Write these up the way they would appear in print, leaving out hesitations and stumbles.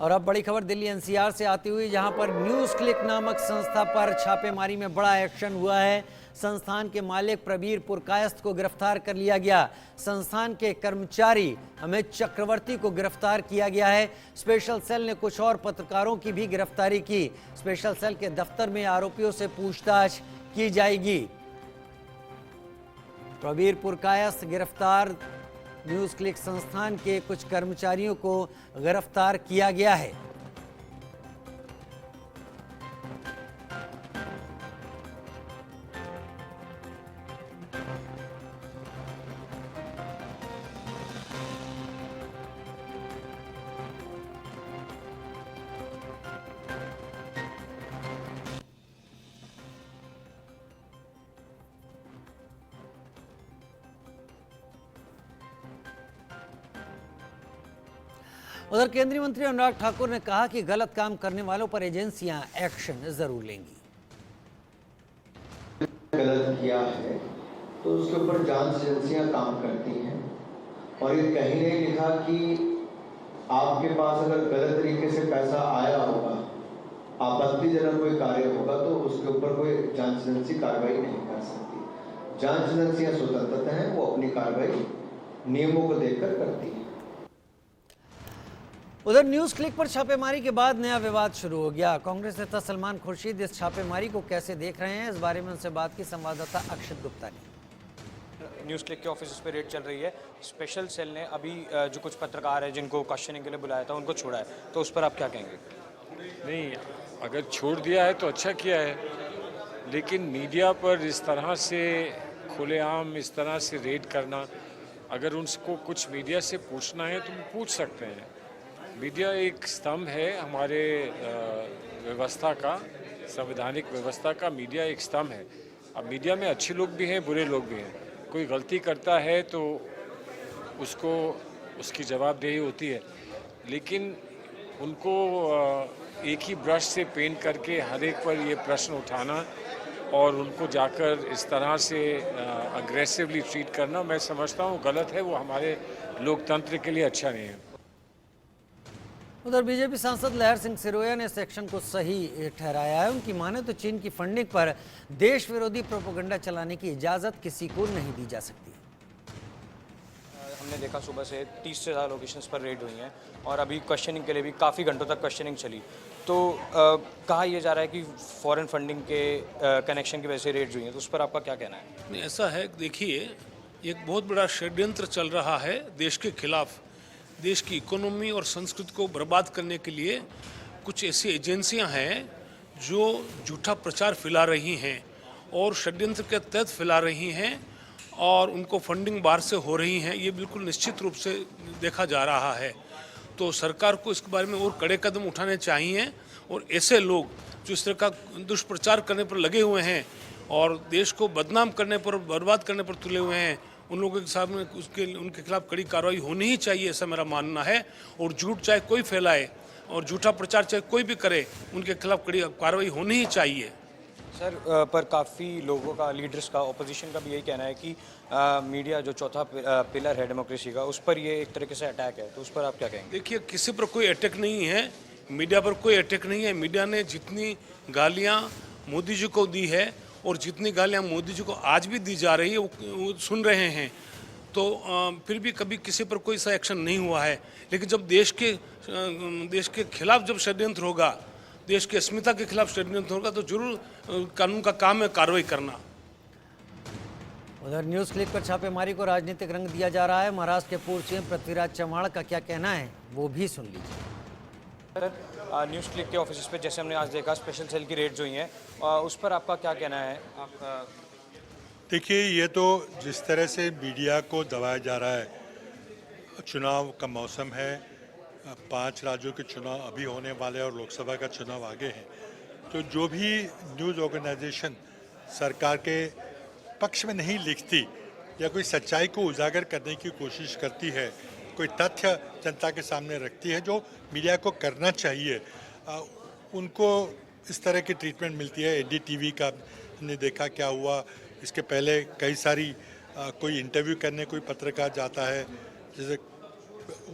और अब बड़ी खबर दिल्ली एनसीआर से आती हुई, जहां पर न्यूज़ क्लिक नामक संस्था पर छापेमारी में बड़ा एक्शन हुआ है। संस्थान के मालिक प्रबीर पुरकायस्थ को गिरफ्तार कर लिया गया। संस्थान के कर्मचारी अमित चक्रवर्ती को गिरफ्तार किया गया है। स्पेशल सेल ने कुछ और पत्रकारों की भी गिरफ्तारी की। स्पेशल सेल के दफ्तर में आरोपियों से पूछताछ की जाएगी। प्रबीर पुरकायस्थ गिरफ्तार। न्यूज़ क्लिक संस्थान के कुछ कर्मचारियों को गिरफ्तार किया गया है। उधर केंद्रीय मंत्री अनुराग ठाकुर ने कहा कि गलत काम करने वालों पर एजेंसियां एक्शन जरूर लेंगी। गलत किया है तो उसके ऊपर जांच एजेंसियां काम करती हैं और ये कहीं नहीं लिखा कि आपके पास अगर गलत तरीके से पैसा आया होगा, आपत्तिजनक कोई कार्य होगा तो उसके ऊपर कोई जांच एजेंसी कार्रवाई नहीं कर सकती। जांच एजेंसियां स्वतंत्र हैं, वो अपनी कार्रवाई नियमों को देखकर करती हैं। उधर न्यूज़ क्लिक पर छापेमारी के बाद नया विवाद शुरू हो गया। कांग्रेस नेता सलमान खुर्शीद इस छापेमारी को कैसे देख रहे हैं, इस बारे में उनसे बात की संवाददाता अक्षत गुप्ता ने। न्यूज़ क्लिक के ऑफिस पे रेड चल रही है। स्पेशल सेल ने अभी जो कुछ पत्रकार हैं जिनको क्वेश्चनिंग के लिए बुलाया था उनको छोड़ा है, तो उस पर आप क्या कहेंगे? नहीं, अगर छोड़ दिया है तो अच्छा किया है, लेकिन मीडिया पर इस तरह से खुलेआम इस तरह से रेड करना, अगर उनको कुछ मीडिया से पूछना है तो वो पूछ सकते हैं। मीडिया एक स्तंभ है हमारे व्यवस्था का, संवैधानिक व्यवस्था का। मीडिया एक स्तंभ है। अब मीडिया में अच्छे लोग भी हैं, बुरे लोग भी हैं। कोई गलती करता है तो उसको उसकी जवाबदेही होती है, लेकिन उनको एक ही ब्रश से पेंट करके हर एक पर ये प्रश्न उठाना और उनको जाकर इस तरह से अग्रेसिवली ट्रीट करना, मैं समझता हूँ गलत है। वो हमारे लोकतंत्र के लिए अच्छा नहीं है। उधर बीजेपी सांसद लहर सिंह सिरोया ने इस एक्शन को सही ठहराया है। उनकी माने तो चीन की फंडिंग पर देश विरोधी प्रोपेगेंडा चलाने की इजाज़त किसी को नहीं दी जा सकती। हमने देखा सुबह से 30 से ज़्यादा लोकेशंस पर रेड हुई हैं और अभी क्वेश्चनिंग के लिए भी काफ़ी घंटों तक क्वेश्चनिंग चली। तो कहा यह जा रहा है कि फॉरेन फंडिंग के कनेक्शन की वजह से रेड हुई हैं, तो उस पर आपका क्या कहना है? नहीं, ऐसा है, देखिए, एक बहुत बड़ा षड्यंत्र चल रहा है देश के खिलाफ। देश की इकोनॉमी और संस्कृति को बर्बाद करने के लिए कुछ ऐसी एजेंसियां हैं जो झूठा प्रचार फैला रही हैं और षड्यंत्र के तहत फैला रही हैं और उनको फंडिंग बाहर से हो रही हैं। ये बिल्कुल निश्चित रूप से देखा जा रहा है। तो सरकार को इसके बारे में और कड़े कदम उठाने चाहिए और ऐसे लोग जो इस तरह का दुष्प्रचार करने पर लगे हुए हैं और देश को बदनाम करने पर, बर्बाद करने पर तुले हुए हैं, उन लोगों के सामने उनके खिलाफ कड़ी कार्रवाई होनी ही चाहिए, ऐसा मेरा मानना है। और झूठ चाहे कोई फैलाए और झूठा प्रचार चाहे कोई भी करे, उनके खिलाफ कड़ी कार्रवाई होनी ही चाहिए। सर, पर काफ़ी लोगों का, लीडर्स का, ऑपोजिशन का भी यही कहना है कि मीडिया जो चौथा पिलर है डेमोक्रेसी का, उस पर ये एक तरीके से अटैक है, तो उस पर आप क्या कहेंगे? देखिए, किसी पर कोई अटैक नहीं है, मीडिया पर कोई अटैक नहीं है। मीडिया ने जितनी गालियाँ मोदी जी को दी है और जितनी गालियां मोदी जी को आज भी दी जा रही है वो सुन रहे हैं, तो फिर भी कभी किसी पर कोई सा एक्शन नहीं हुआ है। लेकिन जब देश के खिलाफ जब षड्यंत्र होगा, देश की अस्मिता के खिलाफ षड्यंत्र होगा, तो जरूर कानून का काम है कार्रवाई करना। उधर न्यूज़ क्लिक पर छापेमारी को राजनीतिक रंग दिया जा रहा है। महाराष्ट्र के पूर्व सीएम पृथ्वीराज चव्हाण का क्या कहना है, वो भी सुन लीजिए। न्यूज़ क्लिक के ऑफिस पे जैसे हमने आज देखा स्पेशल सेल की रेड हुई हैं, उस पर आपका क्या कहना है? आप देखिए, ये तो जिस तरह से मीडिया को दबाया जा रहा है, चुनाव का मौसम है, 5 राज्यों के चुनाव अभी होने वाले और लोकसभा का चुनाव आगे है, तो जो भी न्यूज़ ऑर्गेनाइजेशन सरकार के पक्ष में नहीं लिखती या कोई सच्चाई को उजागर करने की कोशिश करती है, कोई तथ्य जनता के सामने रखती है जो मीडिया को करना चाहिए, उनको इस तरह की ट्रीटमेंट मिलती है। एनडीटीवी का हमने देखा क्या हुआ, इसके पहले कई सारी कोई इंटरव्यू करने कोई पत्रकार जाता है, जैसे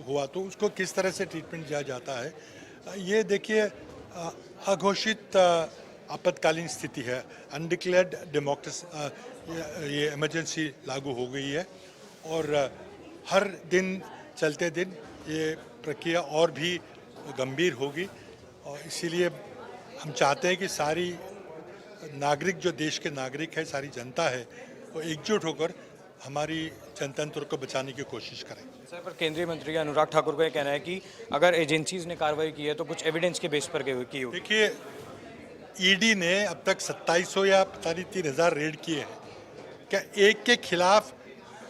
हुआ तो उसको किस तरह से ट्रीटमेंट दिया जाता है। ये देखिए अघोषित आपातकालीन स्थिति है, अनडिक्लेयर्ड डेमोक्रेसी, ये इमरजेंसी लागू हो गई है और हर दिन चलते दिन ये प्रक्रिया और भी गंभीर होगी और इसीलिए हम चाहते हैं कि सारी नागरिक, जो देश के नागरिक है, सारी जनता है, वो एकजुट होकर हमारी जनतंत्र को बचाने की कोशिश करें। सर, पर केंद्रीय मंत्री अनुराग ठाकुर का ये कहना है कि अगर एजेंसीज ने कार्रवाई की है तो कुछ एविडेंस के बेस पर की होगी। देखिए, ईडी ने अब तक 2700 या पता नहीं 3000 रेड किए हैं। क्या एक के खिलाफ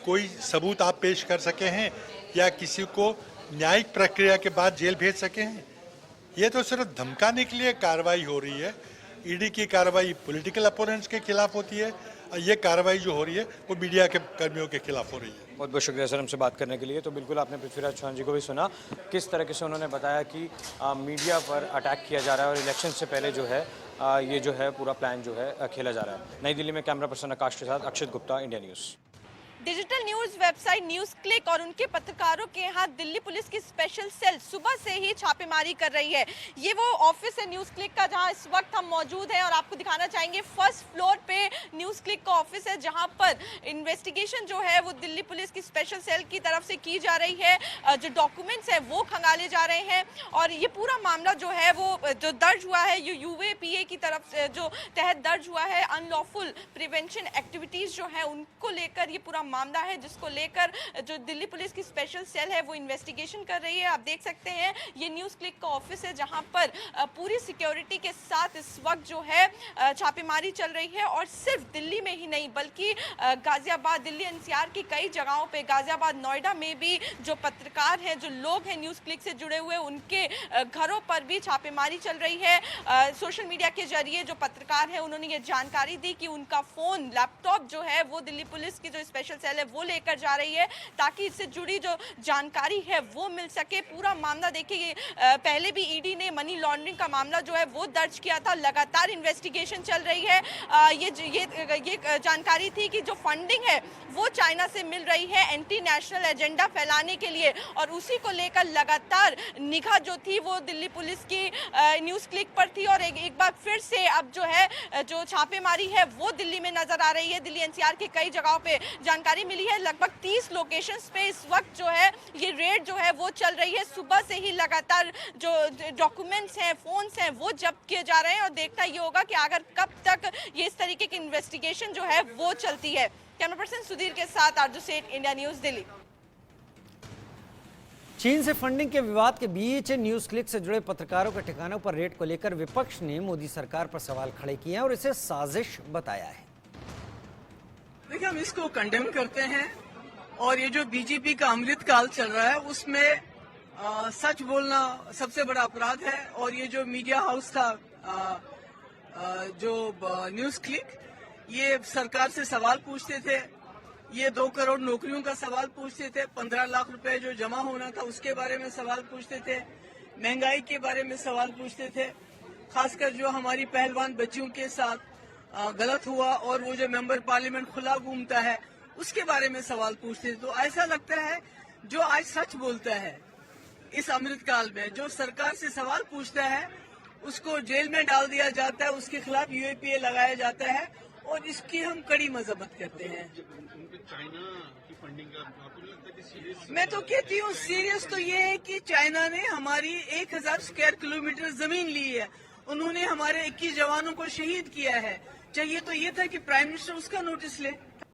कोई सबूत आप पेश कर सके हैं या किसी को न्यायिक प्रक्रिया के बाद जेल भेज सके हैं? ये तो सिर्फ धमकाने के लिए कार्रवाई हो रही है। ईडी की कार्रवाई पॉलिटिकल अपोनेंट्स के खिलाफ होती है और ये कार्रवाई जो हो रही है वो मीडिया के कर्मियों के खिलाफ हो रही है। बहुत बहुत शुक्रिया सर हमसे बात करने के लिए। तो बिल्कुल आपने पृथ्वीराज चौहान जी को भी सुना किस तरीके से उन्होंने बताया कि मीडिया पर अटैक किया जा रहा है और इलेक्शन से पहले जो है ये जो है पूरा प्लान जो है खेला जा रहा है। नई दिल्ली में कैमरा पर्सन आकाश के साथ अक्षित Gupta, India news. Digital news website news click और उनके पत्रकारों के यहाँ दिल्ली पुलिस की स्पेशल सेल सुबह से ही छापेमारी कर रही है। ये वो ऑफिस है न्यूज क्लिक का जहाँ इस वक्त हम मौजूद हैं और आपको दिखाना चाहेंगे फर्स्ट फ्लोर पे न्यूज क्लिक का ऑफिस है जहाँ पर इन्वेस्टिगेशन जो है वो दिल्ली पुलिस की स्पेशल सेल की तरफ से की जा रही है। जो डॉक्यूमेंट्स है वो खंगाले जा रहे हैं और ये पूरा मामला जो है वो जो दर्ज हुआ है ये UAPA की तरफ से जो तहत दर्ज हुआ है, अनलॉफुल प्रिवेंशन एक्टिविटीज जो है उनको लेकर ये पूरा मामला है जिसको लेकर जो दिल्ली पुलिस की स्पेशल सेल है वो इन्वेस्टिगेशन कर रही है। आप देख सकते हैं ये न्यूज क्लिक का ऑफिस है जहां पर पूरी सिक्योरिटी के साथ इस वक्त जो है छापेमारी चल रही है और सिर्फ दिल्ली में ही नहीं बल्कि गाजियाबाद, दिल्ली NCR की कई जगहों पे, गाजियाबाद, नोएडा में भी जो पत्रकार हैं, जो लोग हैं न्यूज क्लिक से जुड़े हुए, उनके घरों पर भी छापेमारी चल रही है। सोशल मीडिया के जरिए जो पत्रकार हैं उन्होंने ये जानकारी दी कि उनका फोन, लैपटॉप जो है वो दिल्ली पुलिस की जो स्पेशल सेल है वो लेकर जा रही है ताकि इससे जुड़ी जो जानकारी है वो मिल सके। पूरा मामला देखिए, पहले भी ईडी ने मनी लॉन्ड्रिंग का मामला जो है वो दर्ज किया था, लगातार इन्वेस्टिगेशन चल रही है। ये जानकारी थी कि जो फंडिंग है वो चाइना से मिल रही है एंटी नेशनल एजेंडा फैलाने के लिए और उसी को लेकर लगातार निगाह जो थी वो दिल्ली पुलिस की न्यूज क्लिक पर थी और एक बार फिर से अब जो है जो छापेमारी है वो दिल्ली में नजर आ रही है। दिल्ली NCR के कई जगहों पे जानकारी मिली है, लगभग 30 लोकेशंस पे इस वक्त जो है ये रेड जो है वो चल रही है। सुबह से ही लगातार जो डॉक्यूमेंट्स हैं, फोन्स हैं वो जब्त किए जा रहे हैं और देखना ये होगा कि अगर कब तक ये इस तरीके की इन्वेस्टिगेशन जो है वो चलती है। कैमरा पर्सन सुधीर के साथ आरजू सेठ, इंडिया न्यूज, दिल्ली। चीन से फंडिंग के विवाद के बीच न्यूज क्लिक से जुड़े पत्रकारों के ठिकानों पर रेड को लेकर विपक्ष ने मोदी सरकार पर सवाल खड़े किए हैं और इसे साजिश बताया है। देखिए, हम इसको कंडेम करते हैं और ये जो बीजेपी का अमृतकाल चल रहा है उसमें सच बोलना सबसे बड़ा अपराध है और ये जो मीडिया हाउस था जो न्यूज क्लिक, ये सरकार से सवाल पूछते थे, ये 2 करोड़ नौकरियों का सवाल पूछते थे, 15 लाख रुपए जो जमा होना था उसके बारे में सवाल पूछते थे, महंगाई के बारे में सवाल पूछते थे, खासकर जो हमारी पहलवान बच्चियों के साथ गलत हुआ और वो जो मेंबर पार्लियामेंट खुला घूमता है उसके बारे में सवाल पूछते थे। तो ऐसा लगता है जो आज सच बोलता है इस अमृतकाल में, जो सरकार से सवाल पूछता है उसको जेल में डाल दिया जाता है, उसके खिलाफ UAPA लगाया जाता है और इसकी हम कड़ी मजम्मत करते हैं। मैं तो कहती हूँ सीरियस तो ये है कि चाइना ने हमारी 1000 स्क्वायर किलोमीटर जमीन ली है, उन्होंने हमारे 21 जवानों को शहीद किया है। चाहिए तो ये था कि प्राइम मिनिस्टर उसका नोटिस ले।